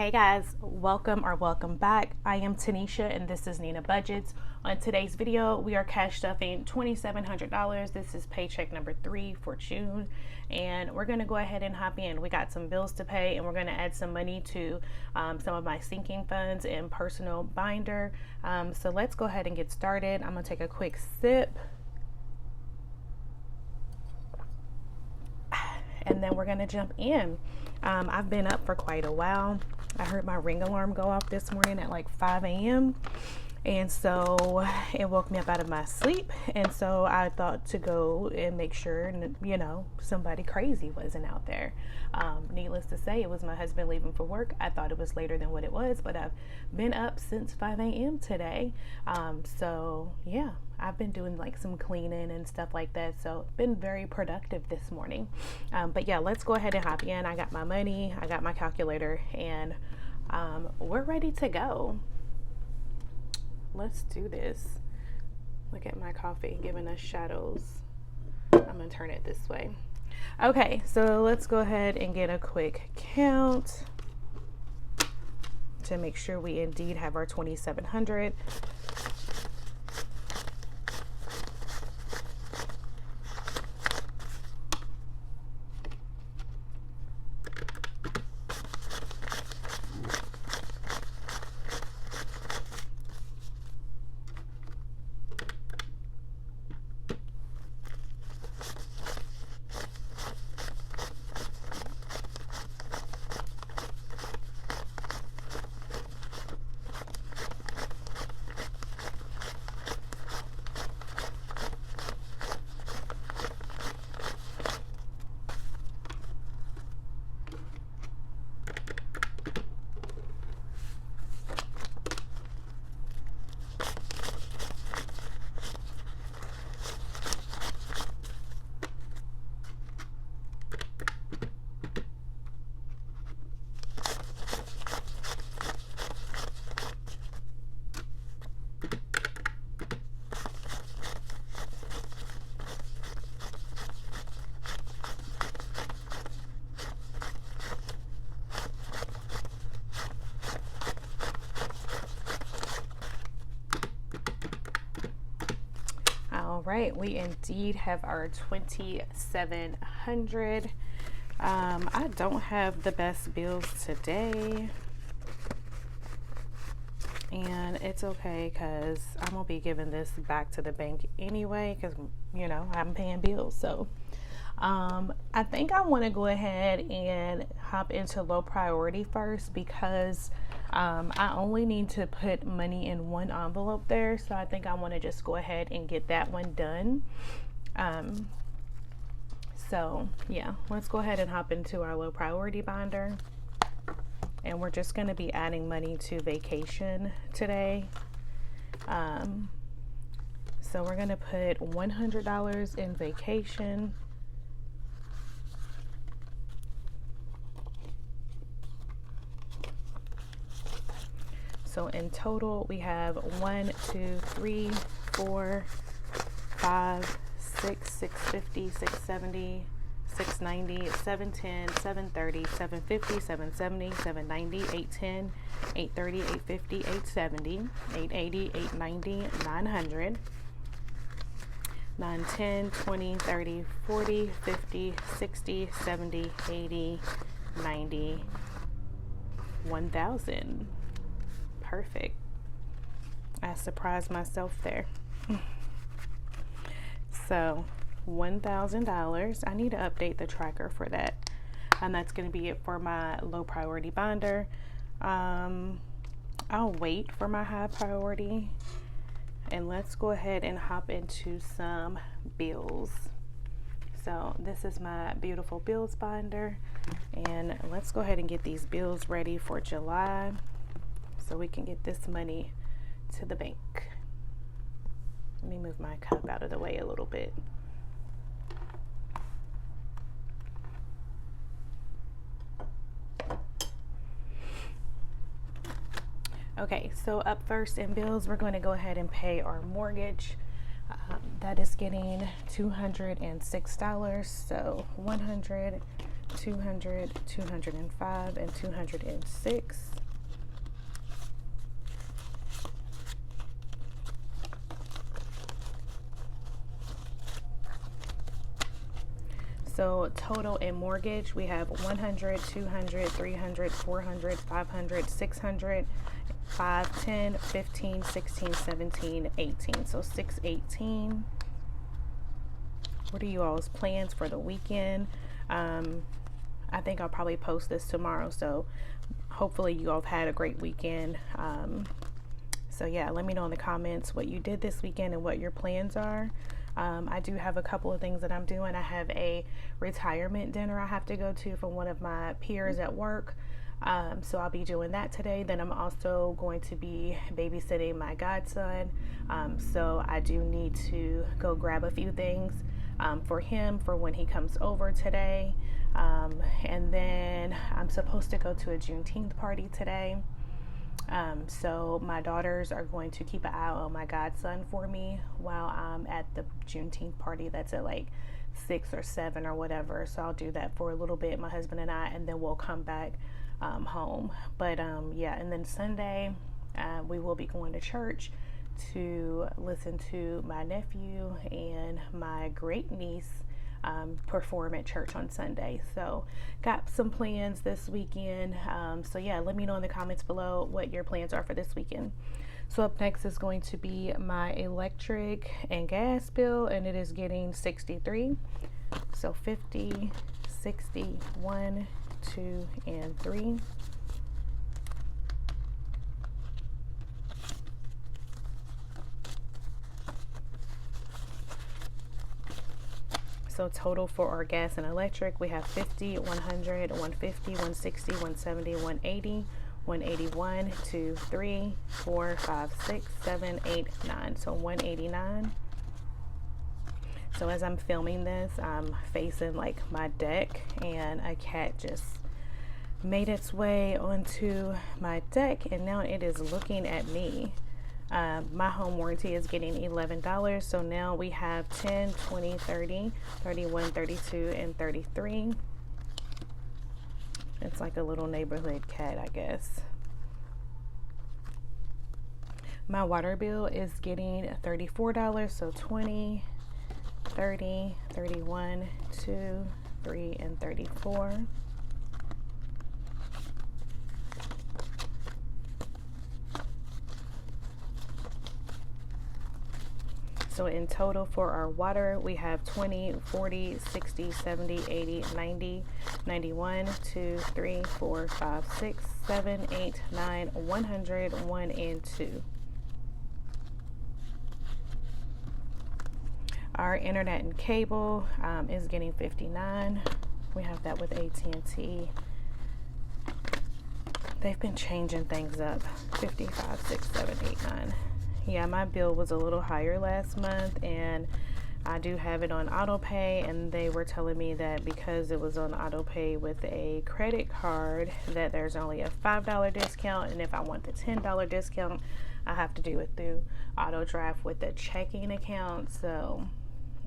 Hey guys, welcome back. I am Tanisha and this is Nina Budgets. On today's video, we are cash stuffing $2,700. This is paycheck number 3 for June, and we're going to go ahead and hop in. We got some bills to pay, and we're going to add some money to some of my sinking funds and personal binder. So let's go ahead and get started. I'm going to take a quick sip, and then we're going to jump in. I've been up for quite a while. I heard my ring alarm go off this morning at like 5 a.m. and so it woke me up out of my sleep, and so I thought to go and make sure, you know, somebody crazy wasn't out there. Needless to say, it was my husband leaving for work. I thought it was later than what it was, but I've been up since 5 a.m. today. So yeah, I've been doing like some cleaning and stuff like that, so been very productive this morning. But yeah, let's go ahead and hop in. I got my money, I got my calculator, and we're ready to go. Let's do this. Look at my coffee giving us shadows. I'm gonna turn it this way. Okay, so let's go ahead and get a quick count to make sure we indeed have our 2,700. All right, we indeed have our 2,700. I don't have the best bills today, and it's okay because I'm gonna be giving this back to the bank anyway, because you know I'm paying bills. So I think I want to go ahead and hop into low priority first, because I only need to put money in one envelope there, so I think I want to just go ahead and get that one done. So yeah, let's go ahead and hop into our low priority binder, and we're just going to be adding money to vacation today. So we're going to put $100 in vacation. So in total, we have 1, 2, 3, 4, 5, 6, 650, 670, 690, 710, 730, 750, 770, 790, 810, 830, 850, 870, 880, 890, 900, 910, 20, 30, 40, 50, 60, 70, 80, 90, 1,000. Perfect. I surprised myself there. So $1,000. I need to update the tracker for that, and that's going to be it for my low priority binder. I'll wait for my high priority, and let's go ahead and hop into some bills. So this is my beautiful bills binder, and let's go ahead and get these bills ready for July, so we can get this money to the bank. Let me move my cup out of the way a little bit. Okay, so up first in bills, we're going to go ahead and pay our mortgage. That is getting $206. So 100, 200, 205, and 206. So total in mortgage, we have 100, 200, 300, 400, 500, 600, 5, 10, 15, 16, 17, 18. So 618. What are you all's plans for the weekend? I think I'll probably post this tomorrow, so hopefully you all have had a great weekend. So yeah, let me know in the comments what you did this weekend and what your plans are. I do have a couple of things that I'm doing. I have a retirement dinner I have to go to from one of my peers at work. So I'll be doing that today. Then I'm also going to be babysitting my godson. So I do need to go grab a few things for him for when he comes over today. And then I'm supposed to go to a Juneteenth party today. So my daughters are going to keep an eye on my godson for me while I'm at the Juneteenth party that's at like 6 or 7 or whatever. So I'll do that for a little bit, my husband and I, and then we'll come back home. But yeah, and then Sunday we will be going to church to listen to my nephew and my great niece perform at church on Sunday. So got some plans this weekend. So yeah, let me know in the comments below what your plans are for this weekend. So up next is going to be my electric and gas bill, and it is getting 63. So 50, 60, 1, 2, and 3. So total for our gas and electric, we have 50, 100, 150, 160, 170, 180, 181, 2, 3, 4, 5, 6, 7, 8, 9. So 189. So as I'm filming this, I'm facing like my deck, and a cat just made its way onto my deck, and now it is looking at me. My home warranty is getting $11. So now we have 10, 20, 30, 31, 32, and 33. It's like a little neighborhood cat, I guess. My water bill is getting $34. So 20, 30, 31, 2, 3, and 34. So in total for our water, we have 20, 40, 60, 70, 80, 90, 91, 2, 3, 4, 5, 6, 7, 8, 9, 100, 1, and 2. Our internet and cable is getting 59. We have that with AT&T. They've been changing things up. 55, 6, 7, 8, 9. Yeah, my bill was a little higher last month, and I do have it on auto pay, and they were telling me that because it was on auto pay with a credit card that there's only a $5 discount, and if I want the $10 discount, I have to do it through auto draft with the checking account. So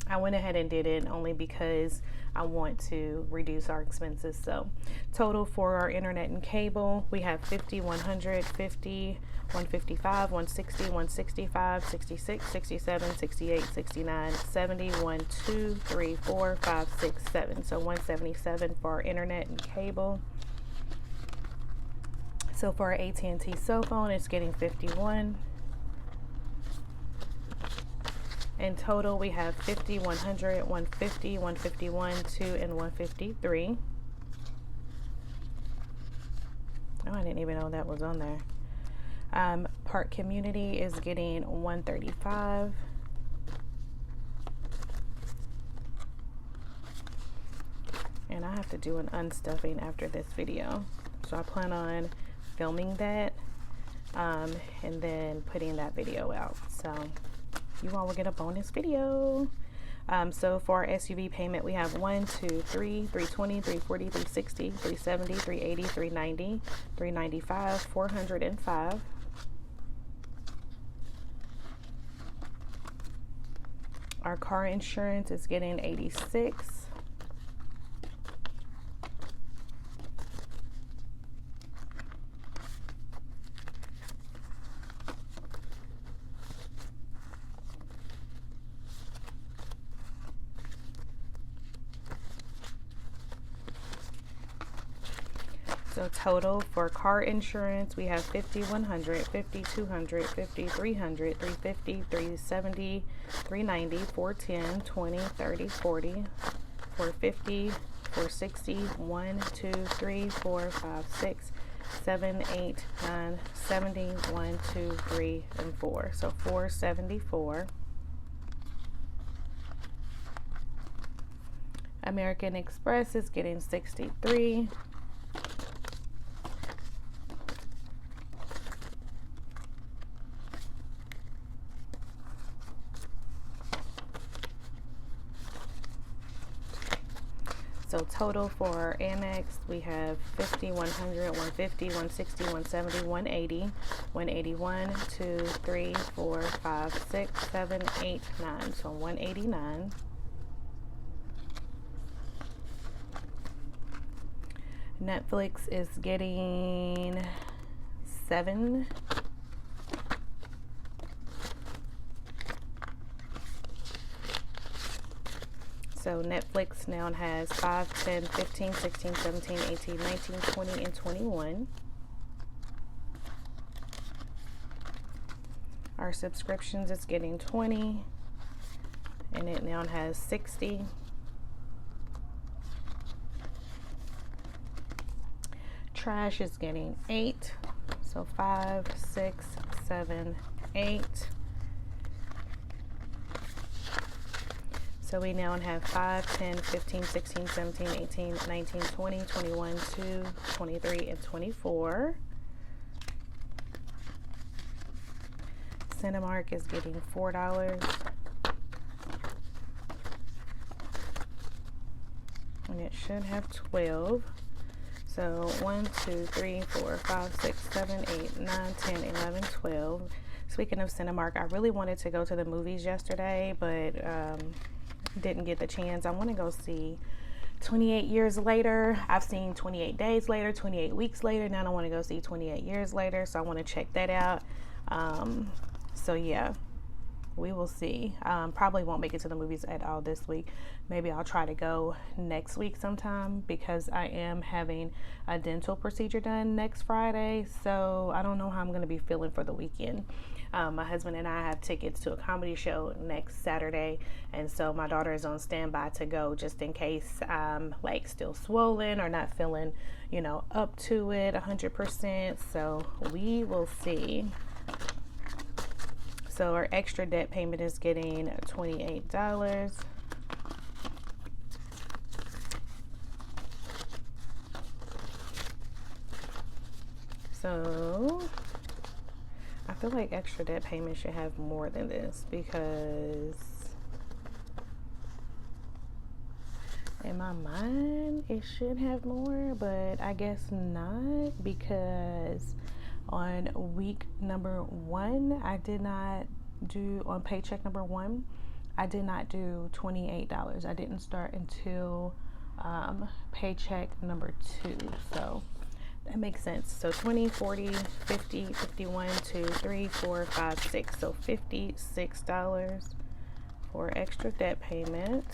I went ahead and did it only because I want to reduce our expenses. So total for our internet and cable, we have 50, 100, 50, 155, 160, 165, 66, 67, 68, 69, 70, 1, 2, 3, 4, 5, 6, 7. So 177 for our internet and cable. So for our AT&T cell phone, it's getting 51. In total, we have 50, 100, 150, 151, 2, and 153. Oh, I didn't even know that was on there. Park Community is getting 135. And I have to do an unstuffing after this video. So I plan on filming that and then putting that video out. So you all will get a bonus video. So for our SUV payment, we have 1, 2, 3, 320, 340, 360, 370, 380, 390, 395, 405. Our car insurance is getting 86. So total for car insurance, we have 50, 100, 50, 200, 50, 300, 350, 370, 390, 410, 20, 30, 40, 450, 460, 1, 2, 3, 4, 5, 6, 7, 8, 9, 70, 1, 2, 3, and 4. So 474. American Express is getting 63. So total for Amex, we have 50, 100, 150, 160, 170, 180, 181, 2, 3, 4, 5, 6, 7, 8, 9. So 189. Netflix is getting 7. So Netflix now has 5, 10, 15, 16, 17, 18, 19, 20, and 21. Our subscriptions is getting 20, and it now has 60. Trash is getting 8. So 5, 6, 7, 8. So we now have 5, 10, 15, 16, 17, 18, 19, 20, 21, 2, 23, and 24. Cinemark is getting $4. And it should have 12. So 1, 2, 3, 4, 5, 6, 7, 8, 9, 10, 11, 12. Speaking of Cinemark, I really wanted to go to the movies yesterday, but didn't get the chance. I want to go see 28 Years Later. I've seen 28 Days Later, 28 Weeks Later. Now I want to go see 28 Years Later, so I want to check that out. So yeah, we will see. Probably won't make it to the movies at all this week. Maybe I'll try to go next week sometime, because I am having a dental procedure done next Friday. So I don't know how I'm going to be feeling for the weekend. My husband and I have tickets to a comedy show next Saturday, and so my daughter is on standby to go just in case I'm like still swollen or not feeling, up to it 100%. So we will see. So our extra debt payment is getting $28. So I feel like extra debt payment should have more than this, because in my mind it should have more, but I guess not, because on week number 1, I did not do, on paycheck number 1, I did not do $28. I didn't start until paycheck number 2. So that makes sense. So 20, 40, 50, 51, 2, 3, 4, 5, 6. So $56 for extra debt payment.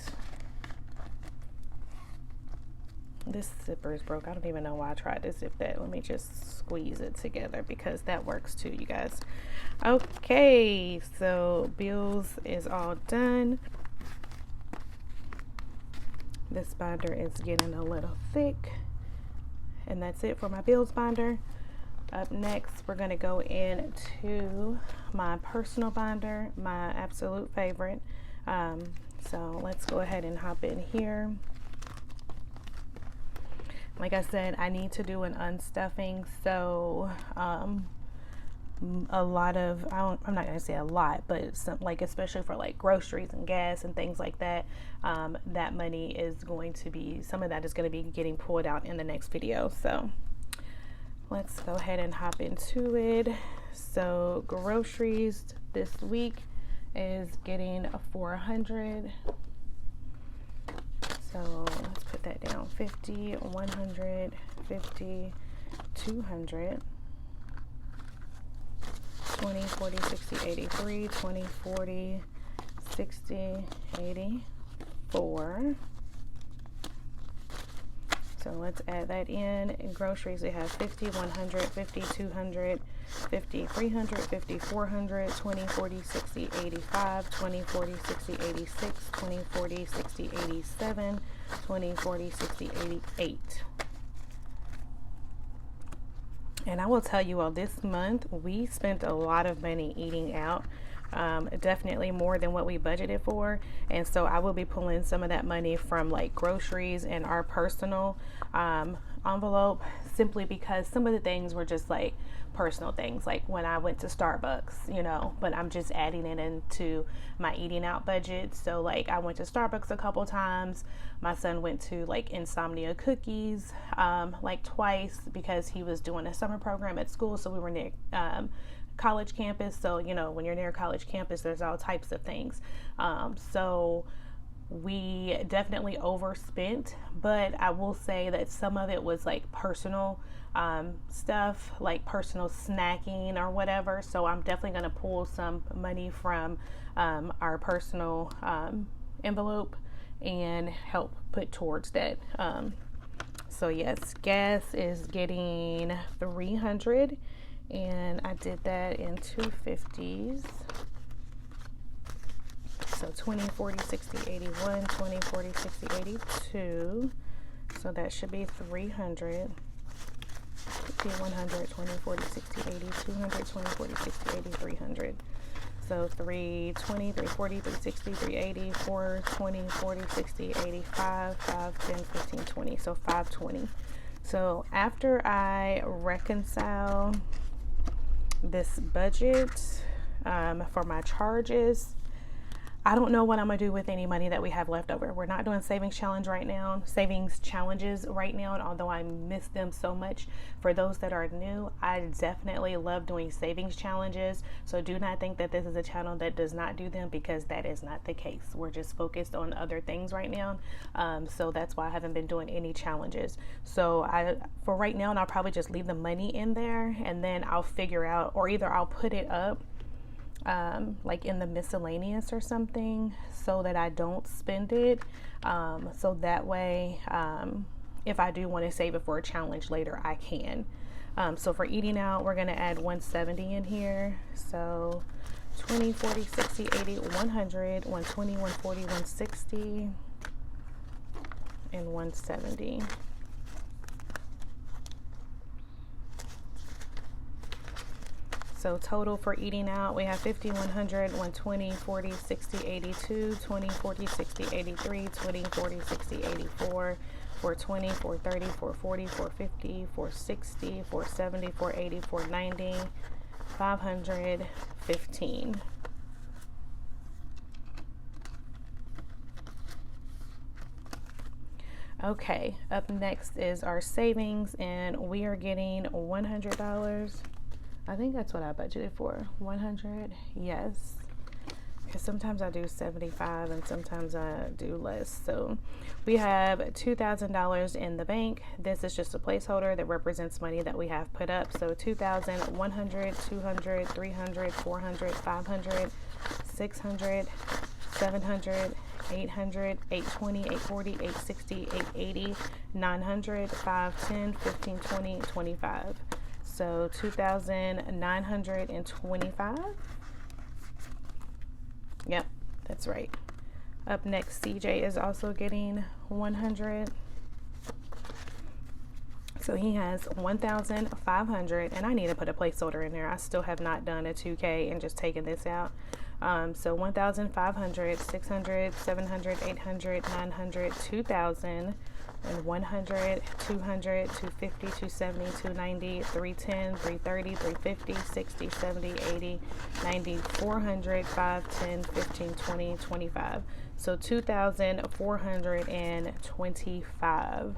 This zipper is broke. I don't even know why I tried to zip that. Let me just squeeze it together, because that works too, you guys. Okay, so bills is all done. This binder is getting a little thick. And that's it for my bills binder. Up next, we're going to go into my personal binder, my absolute favorite. So let's go ahead and hop in here. Like I said, I need to do an unstuffing, so a lot of, I'm not gonna say a lot, but some, like, especially for like groceries and gas and things like that, that money is going to be, some of that is going to be getting pulled out in the next video. So let's go ahead and hop into it. So groceries this week is getting a 400. So let's put that down. 50, 100, 50, 200, 20, 40, 60, 83, 20, 40, 60, 84. So So let's add that in. In groceries, we have 50, 100, 50, 200, 50, 300, 50, 400, 20, 40, 60, 85, 20, 40, 60, 86, 20, 40, 60, 87, 20, 40, 60, 88. And I will tell you all, this month we spent a lot of money eating out. Definitely more than what we budgeted for, and so I will be pulling some of that money from like groceries and our personal envelope, simply because some of the things were just like personal things, like when I went to Starbucks, you know, but I'm just adding it into my eating out budget. So like I went to Starbucks a couple times. My son went to like Insomnia Cookies like twice, because he was doing a summer program at school, so we were near college campus. So you know, when you're near college campus, there's all types of things. So we definitely overspent, but I will say that some of it was like personal stuff, like personal snacking or whatever. So I'm definitely going to pull some money from our personal envelope and help put towards that. So yes, gas is getting 300, and I did that in 250s. So 20, 40, 60, 81, 20, 40, 60, 82. So that should be 300. 50, 100, 20, 40, 60, 80, 200, 20, 40, 60, 80, 300. So 320, 340, 360, 380, 420, 40, 60, 85, 5, 10, 15, 20. So 520. So after I reconcile this budget for my charges, I don't know what I'm gonna do with any money that we have left over. We're not doing savings challenges right now, and although I miss them so much, for those that are new, I definitely love doing savings challenges. So do not think that this is a channel that does not do them, because that is not the case. We're just focused on other things right now. So that's why I haven't been doing any challenges. So for right now, and I'll probably just leave the money in there, and then I'll figure out, or either I'll put it up like in the miscellaneous or something, so that I don't spend it. So that way, if I do want to save it for a challenge later, I can. So for eating out, we're going to add 170 in here. So 20, 40, 60, 80, 100, 120, 140, 160, and 170. So total for eating out, we have 50, 100, 120, 40, 60, 82, 20, 40, 60, 83, 20, 40, 60, 84, 420, 430, 440, 450, 460, 470, 480, 490, 515. Okay, up next is our savings, and we are getting $100. I think that's what I budgeted for. 100, yes. Because sometimes I do 75 and sometimes I do less. So we have $2,000 in the bank. This is just a placeholder that represents money that we have put up. So 2,000, 100, 200, 300, 400, 500, 600, 700, 800, 820, 840, 860, 880, 900, 510, 15, 20, 25. So 2,925. Yep, that's right. Up next, CJ is also getting 100. So he has 1,500, and I need to put a placeholder in there. I still have not done a 2K and just taken this out. So 1,500, 600, 700, 800, 900, 2,000. And 100, 200, 250, 270, 290, 310, 330, 350, 60, 70, 80, 90, 400, 5, 10, 15, 20, 25. So 2,425.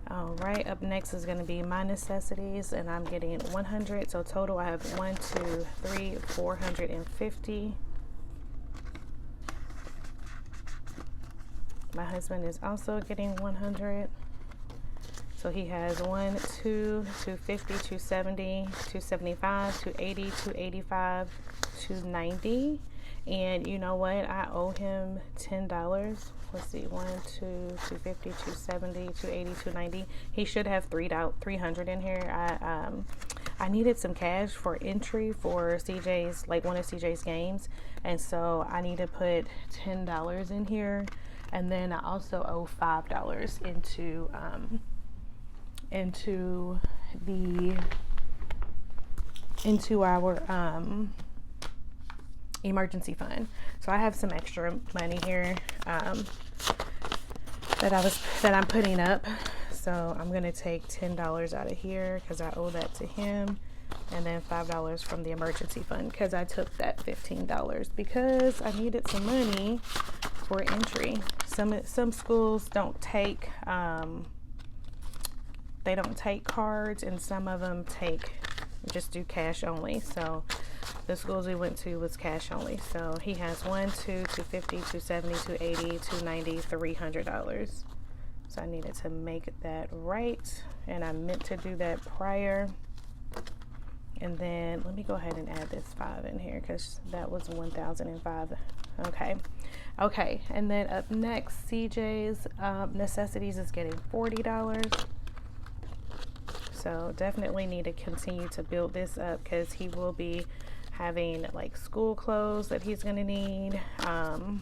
All right, up next is going to be my necessities, and I'm getting 100. So total, I have 1, 2, 3, 450. My husband is also getting 100. So he has 1, 2, 250, 270, 275, 280, 285, 290. And you know what? I owe him $10. Let's see, 1, 2, 250, 270, 280, 290. He should have 300 in here. I needed some cash for entry for CJ's, like one of CJ's games, and so I need to put $10 in here, and then I also owe $5 into our emergency fund. So I have some extra money here that I'm putting up. So I'm gonna take $10 out of here because I owe that to him, and then $5 from the emergency fund because I took that $15 because I needed some money for entry. Some schools don't take they don't take cards, and some of them just do cash only. So the schools we went to was cash only. So he has 1, 2, 250, 270, 280, 290, $300. So I needed to make that right, and I meant to do that prior. And then let me go ahead and add this 5 in here because that was 1,005. Okay, and then up next, CJ's necessities is getting $40. So definitely need to continue to build this up because he will be having like school clothes that he's gonna need, and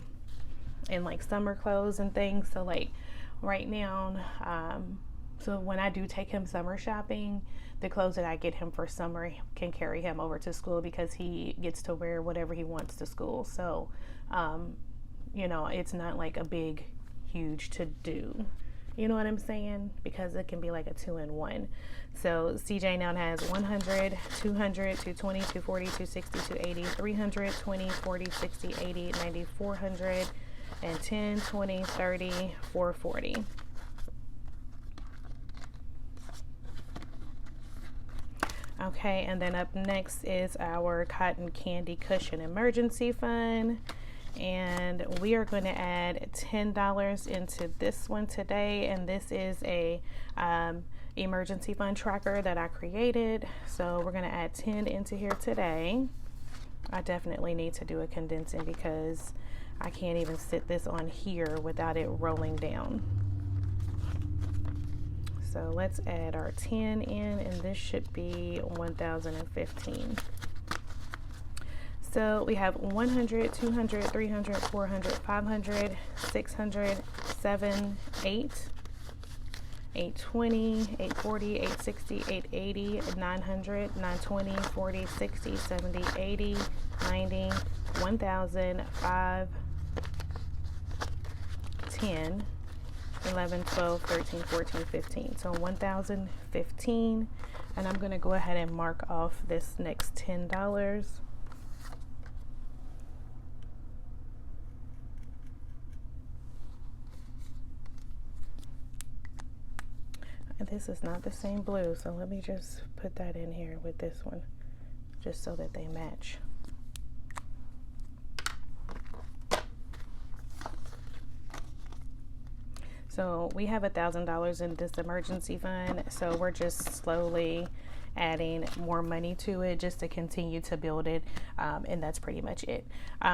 like summer clothes and things. So like right now, so when I do take him summer shopping, the clothes that I get him for summer can carry him over to school because he gets to wear whatever he wants to school. So you know, it's not like a big huge to do, you know what I'm saying, because it can be like a 2-in-1. So CJ now has 100, 200, 220, 240, 260, 280, 300, 20, 40, 60, 80, 90, 400, and 10, 20, 30, 440. Okay, and then up next is our cotton candy cushion emergency fund. And we are going to add $10 into this one today, and this is a emergency fund tracker that I created. So we're going to add 10 into here today. I definitely need to do a condensing because I can't even sit this on here without it rolling down. So let's add our 10 in, and this should be 1,015. So we have 100, 200, 300, 400, 500, 600, 7, 8, 820, 840, 860, 880, 900, 920, 40, 60, 70, 80, 90, 1,000, 5, 10, 11, 12, 13, 14, 15. So 1,015, and I'm going to go ahead and mark off this next $10. This is not the same blue, so let me just put that in here with this one just so that they match. So we have $1,000 in this emergency fund, so we're just slowly adding more money to it just to continue to build it, and that's pretty much it.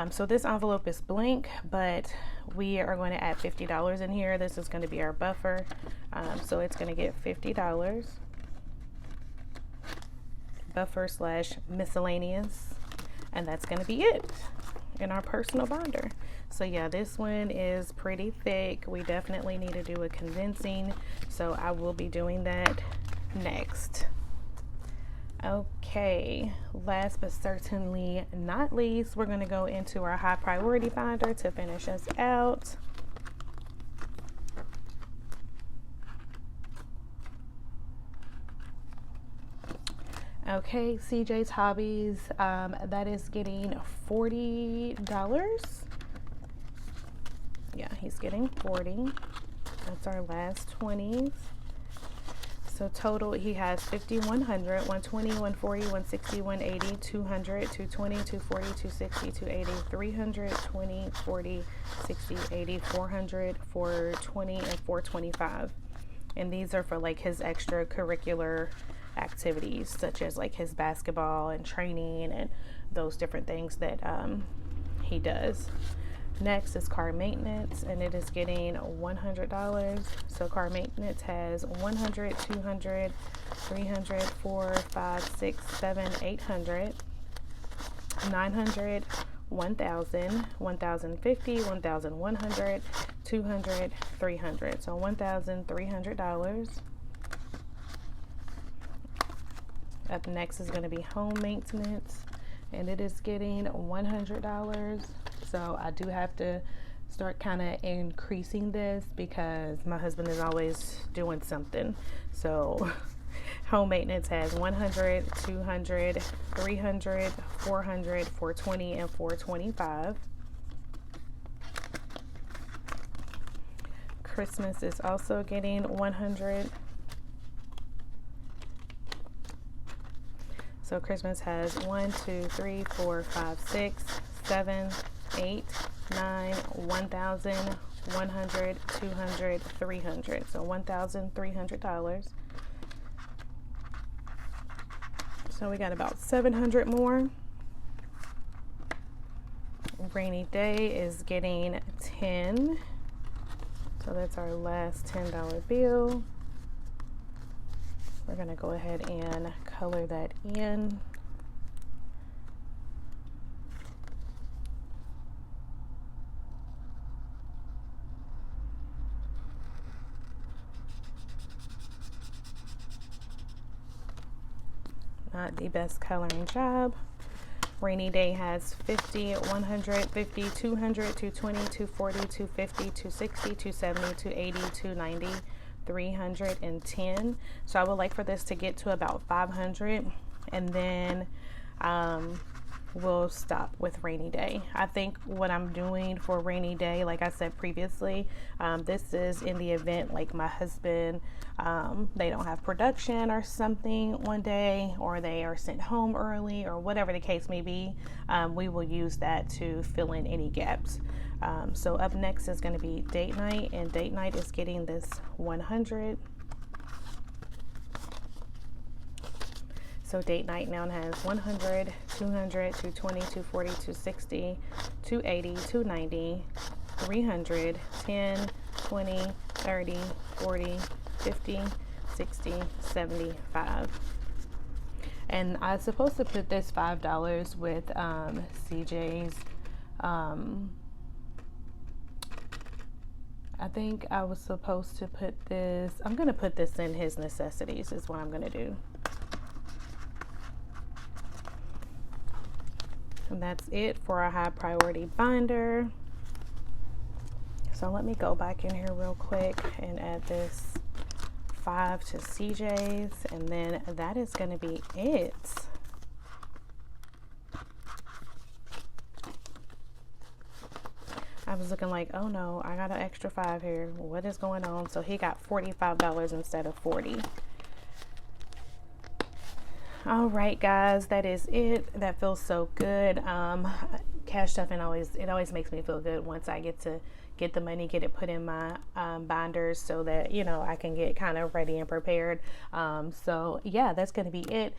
So this envelope is blank, but we are going to add $50 in here. This is going to be our buffer, so it's going to get $50 buffer / miscellaneous, and that's going to be it in our personal binder. So yeah, this one is pretty thick. We definitely need to do a condensing, so I will be doing that next. Okay, last but certainly not least, we're going to go into our high priority binder to finish us out. Okay, CJ's Hobbies, that is getting $40. Yeah, he's getting 40. That's our last 20s. So total, he has 50, 100, 120, 140, 160, 180, 200, 220, 240, 260, 280, 300, 20, 40, 60, 80, 400, 420, and 425. And these are for like his extracurricular activities, such as like his basketball and training and those different things that he does. Next is car maintenance, and it is getting $100. So car maintenance has 100, 200, 300, 4, 5, 6, 7, 800, 900, 1,000, 1,050, 1,100, 200, 300. So $1,300. Up next is going to be home maintenance, and it is getting $100. So I do have to start kind of increasing this because my husband is always doing something. So home maintenance has 100, 200, 300, 400, 420, and 425. Christmas is also getting 100. So Christmas has 1, 2, 3, 4, 5, 6, 7, 8, 9, 1,000, 100, 200, 300. So $1,300. So we got about 700 more. Rainy day is getting 10. So that's our last $10 bill. We're going to go ahead and color that in. Not the best coloring job. Rainy day has 50, 100, 50, 200, 220, 240, 250, 260, 270, 280, 290, 310. So I would like for this to get to about 500, and then we'll stop with rainy day. I think what I'm doing for rainy day, like I said previously, this is in the event like my husband, they don't have production or something one day, or they are sent home early, or whatever the case may be. We will use that to fill in any gaps. So up next is going to be date night, and date night is getting this 100. So date night now has 100, 200, 220, 240, 260, 280, 290, 300, 10, 20, 30, 40, 50, 60, 75. And I was supposed to put this $5 with CJ's. I think I was supposed to put this, I'm going to put this in his necessities is what I'm going to do. And that's it for our high priority binder. So let me go back in here real quick and add this 5 to CJ's, and then that is going to be it. I was looking like, oh no, I got an extra 5 here. What is going on? So he got $45 instead of 40. All right, guys, that is it. That feels so good. Cash stuffing always makes me feel good once I get to get the money, get it put in my binders, so that I can get kind of ready and prepared. So yeah, that's going to be it.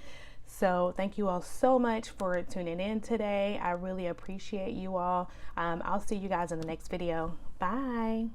So thank you all so much for tuning in today. I really appreciate you all. I'll see you guys in the next video. Bye.